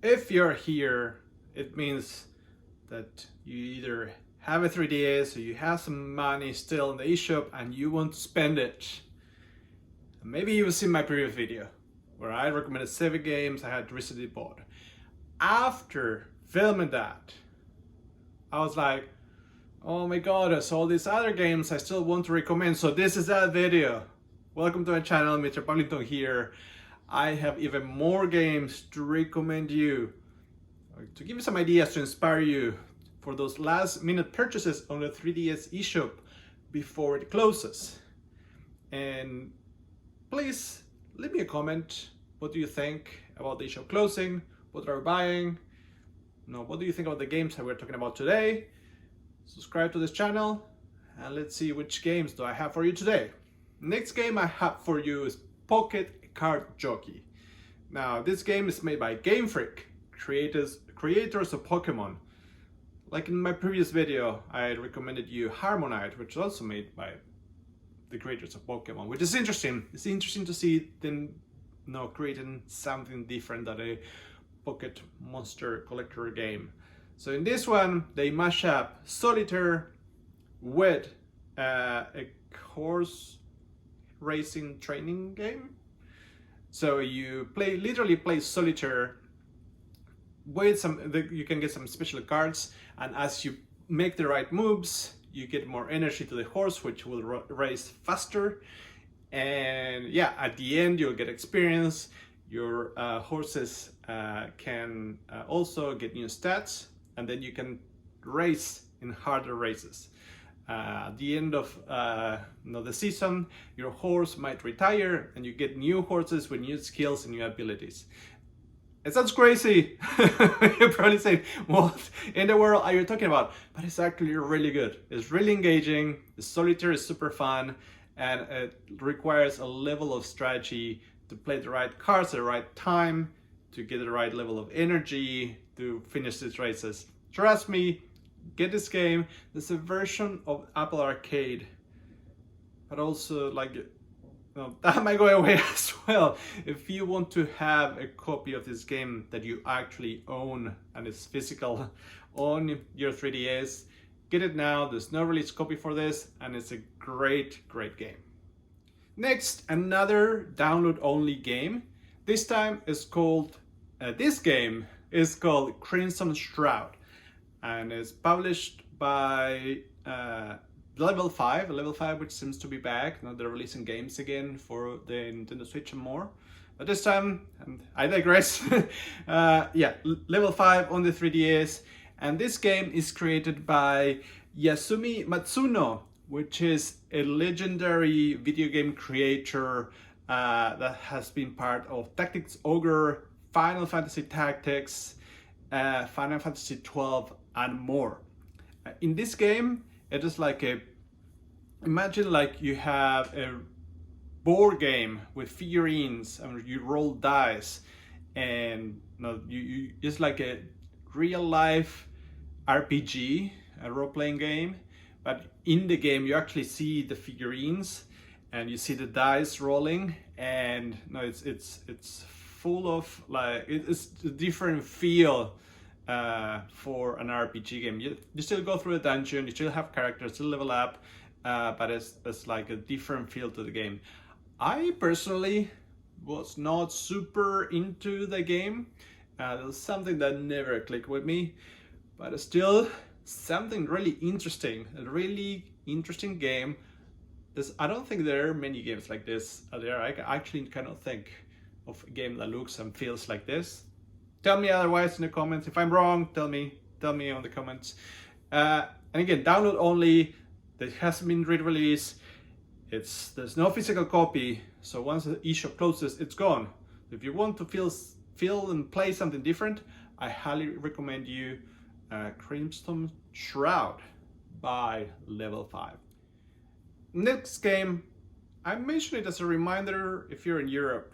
If you're here, it means that you either have a 3DS or you have some money still in the eShop and you want to spend it. Maybe you've seen my previous video where I recommended 7 games I had recently bought. After filming that, I was like, oh my god, there's all these other games I still want to recommend, so this is that video. Welcome to my channel, Mr. Pablito here. I have even more games to recommend you, to give you some ideas to inspire you for those last minute purchases on the 3DS eShop before it closes. And please leave me a comment. What do you think about the eShop closing? What are you buying? What do you think about the games that we're talking about today? Subscribe to this channel and let's see which games do I have for you today. Next game I have for you is Pocket Card Jockey. Now this game is made by Game Freak, creators of Pokemon. Like in my previous video, I recommended you Harmonite, which is also made by the creators of Pokemon, which is interesting. It's interesting to see them creating something different than a Pocket Monster Collector game. So in this one, they mash up Solitaire with a horse racing training game. So you literally play Solitaire with you can get some special cards, and as you make the right moves, you get more energy to the horse, which will race faster. And yeah, at the end you'll get experience. Your horses can also get new stats, and then you can race in harder races. At the end of the season, your horse might retire and you get new horses with new skills and new abilities. It sounds crazy. You're probably saying, what in the world are you talking about? But it's actually really good. It's really engaging. The Solitaire is super fun, and it requires a level of strategy to play the right cards at the right time, to get the right level of energy to finish these races. Trust me, get this game. There's a version of Apple Arcade, but also that might go away as well. If you want to have a copy of this game that you actually own and it's physical on your 3DS, get it now. There's no release copy for this, and it's a great game. Next, another download-only game. This time is called, this game is called Crimson Shroud, and it's published by Level 5, which seems to be back. Now they're releasing games again for the Nintendo Switch and more. But this time, and I digress, Level 5 on the 3DS. And this game is created by Yasumi Matsuno, which is a legendary video game creator that has been part of Tactics Ogre, Final Fantasy Tactics, Final Fantasy 12, and more. In this game, it is imagine you have a board game with figurines and you roll dice, and you it's like a real life RPG, a role-playing game. But in the game, you actually see the figurines and you see the dice rolling, and it's full of it's a different feel for an RPG game. You still go through a dungeon, you still have characters, still level up, but it's like a different feel to the game. I personally was not super into the game. There's something that never clicked with me, but still something really interesting, a really interesting game. I don't think there are many games like this out there. I actually cannot think of a game that looks and feels like this. Tell me otherwise in the comments. If I'm wrong, tell me on the comments. And again, download only. It hasn't been re-released. There's no physical copy, so once the eShop closes, it's gone. If you want to feel and play something different, I highly recommend you Crimson Shroud by Level 5. Next game, I mention it as a reminder if you're in Europe,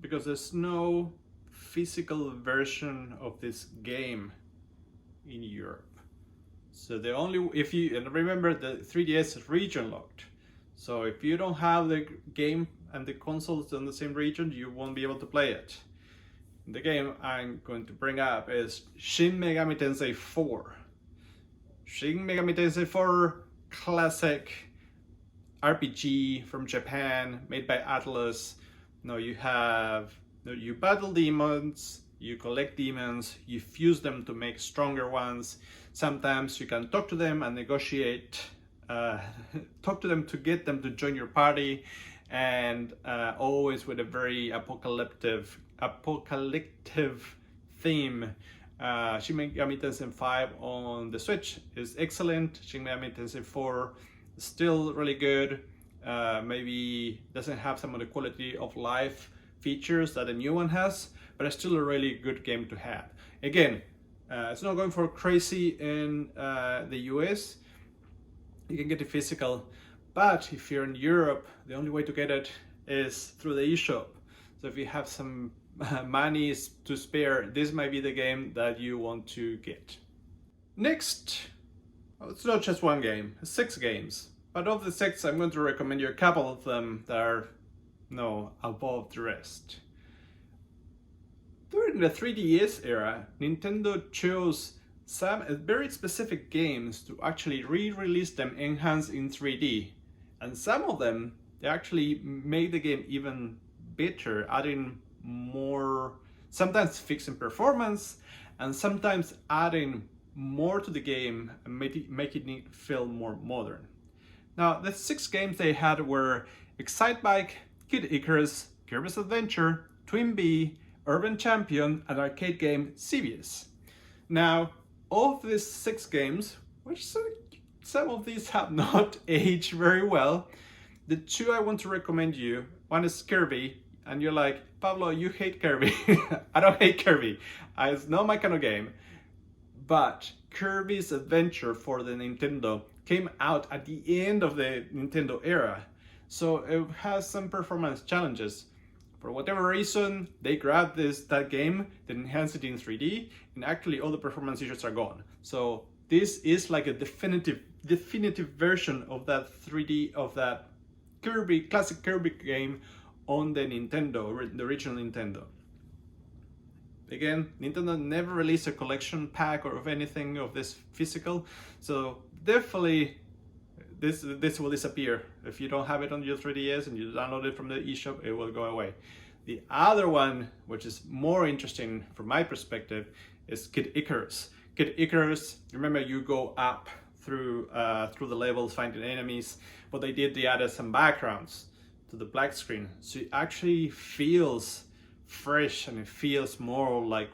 because there's no physical version of this game in Europe. So and remember, the 3DS is region locked. So if you don't have the game and the consoles in the same region, you won't be able to play it. The game I'm going to bring up is Shin Megami Tensei 4. Shin Megami Tensei 4, classic RPG from Japan, made by Atlas. You battle demons, you collect demons, you fuse them to make stronger ones. Sometimes you can talk to them and negotiate, talk to them to get them to join your party, and always with a very apocalyptic theme. Shin Megami Tensei 5 on the Switch is excellent. Shin Megami Tensei 4 is still really good. Maybe doesn't have some of the quality of life features that the new one has, but it's still a really good game to have. Again, it's not going for crazy in the US. You can get it physical, but if you're in Europe, the only way to get it is through the eShop. So if you have some money to spare, this might be the game that you want to get. Next, it's not just one game, it's 6 games. But of the 6, I'm going to recommend you a couple of them that are above the rest. During the 3DS era, Nintendo chose some very specific games to actually re-release them enhanced in 3D. And some of them, they actually made the game even better, adding more, sometimes fixing performance, and sometimes adding more to the game and making it feel more modern. Now, the 6 games they had were Excitebike, Kid Icarus, Kirby's Adventure, Twin Urban Champion, and arcade game Civius. Now, of these 6 games, which some of these have not aged very well, the 2 I want to recommend you, one is Kirby, and you're like, Pablo, you hate Kirby. I don't hate Kirby. It's not my kind of game. But Kirby's Adventure for the Nintendo came out at the end of the Nintendo era. So it has some performance challenges. For whatever reason, they grabbed that game, they enhanced it in 3D, and actually all the performance issues are gone. So this is like a definitive version of that 3D, of that classic Kirby game on the Nintendo, the original Nintendo. Again, Nintendo never released a collection pack or of anything of this physical, so definitely this will disappear. If you don't have it on your 3DS and you download it from the eShop, it will go away. The other one, which is more interesting from my perspective, is Kid Icarus. Kid Icarus, remember, you go up through the levels finding enemies. What they did, they added some backgrounds to the black screen, so it actually feels fresh and it feels more like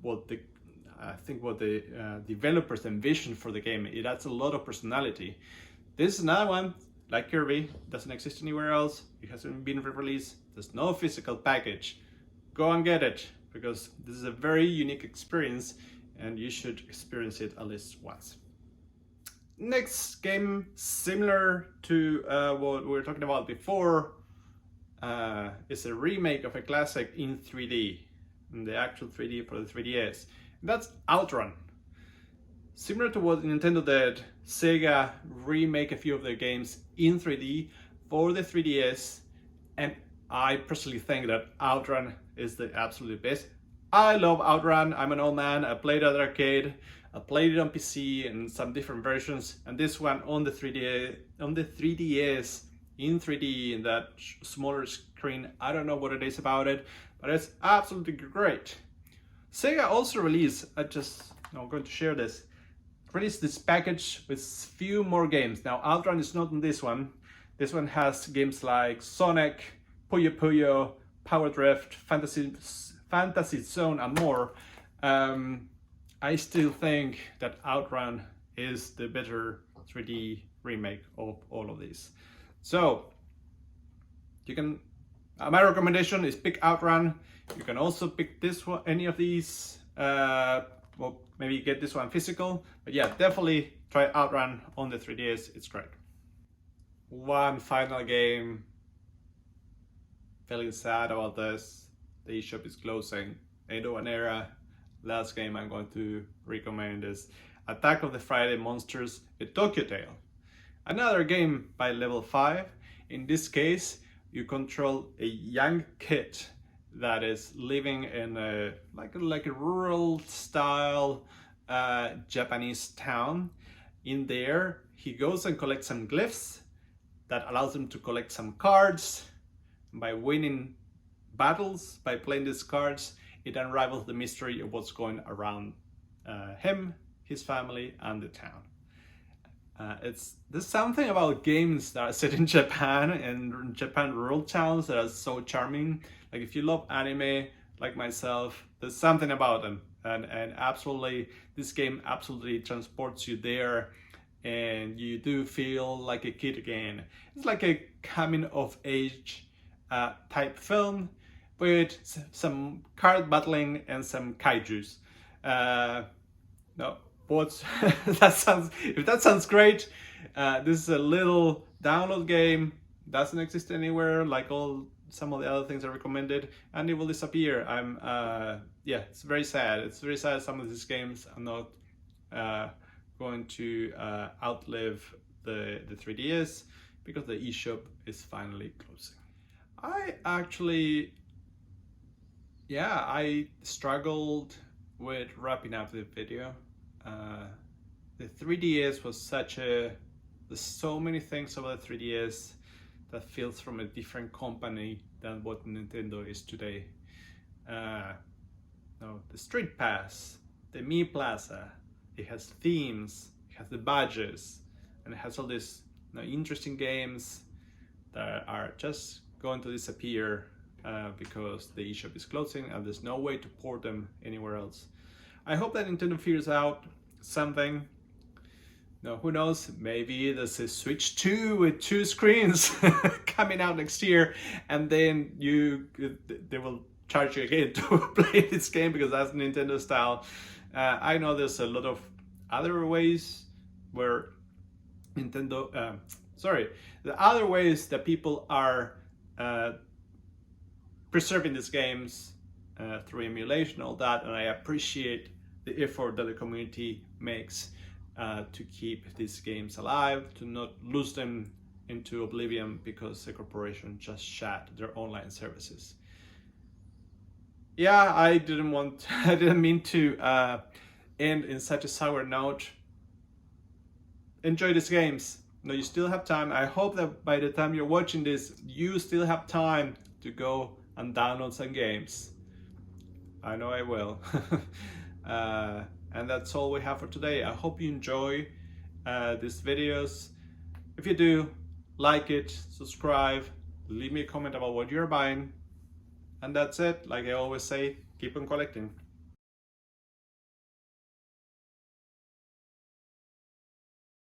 what the developers envisioned for the game. It adds a lot of personality. This is another one, like Kirby, doesn't exist anywhere else. It hasn't been re-released. There's no physical package. Go and get it, because this is a very unique experience and you should experience it at least once. Next game, similar to what we were talking about before, is a remake of a classic in 3D, in the actual 3D for the 3DS. That's Outrun. Similar to what Nintendo did, Sega remake a few of their games in 3D for the 3DS, and I personally think that Outrun is the absolute best. I love Outrun. I'm an old man. I played it at arcade. I played it on PC and some different versions, and this one on the 3DS in 3D in that smaller screen. I don't know what it is about it, but it's absolutely great. Sega also released, I'm going to share this, released this package with few more games. Now, Outrun is not on this one. This one has games like Sonic, Puyo Puyo, Power Drift, Fantasy Zone, and more. I still think that Outrun is the better 3D remake of all of these. So, my recommendation is pick Outrun. You can also pick this one, any of these, maybe get this one physical, but yeah, definitely try Outrun on the 3DS, it's great. One final game, feeling sad about this, the eShop is closing, end of an era. Last game I'm going to recommend is Attack of the Friday Monsters, A Tokyo Tale. Another game by Level 5. In this case, you control a young kid that is living in a like a rural style Japanese town. In there, he goes and collects some glyphs that allows him to collect some cards. By winning battles, by playing these cards, it unravels the mystery of what's going around him, his family, and the town. There's something about games that are set in Japan and Japan rural towns that are so charming. Like if you love anime like myself, there's something about them, and absolutely this game absolutely transports you there, and you do feel like a kid again. It's like a coming of age type film with some card battling and some kaijus. No, but if that sounds great, this is a little download game, doesn't exist anywhere like some of the other things I recommended, and it will disappear. Yeah, it's very sad. It's very sad some of these games are not going to outlive the 3DS because the eShop is finally closing. I struggled with wrapping up the video. The 3DS was there's so many things about the 3DS that feels from a different company than what Nintendo is today. The Street Pass, the Mi Plaza, it has themes, it has the badges, and it has all these interesting games that are just going to disappear because the eShop is closing and there's no way to port them anywhere else. I hope that Nintendo figures out something. Who knows? Maybe there's a Switch 2 with 2 screens coming out next year, and then they will charge you again to play this game because that's Nintendo style. I know there's a lot of other ways where the other ways that people are preserving these games through emulation, all that, and I appreciate the effort that the community makes to keep these games alive, to not lose them into oblivion because the corporation just shut their online services. Yeah, I didn't mean to end in such a sour note. Enjoy these games. You still have time. I hope that by the time you're watching this, you still have time to go and download some games. I know I will. And that's all we have for today. I hope you enjoy these videos. If you do, like it, subscribe, leave me a comment about what you're buying. And that's it. Like I always say, keep on collecting.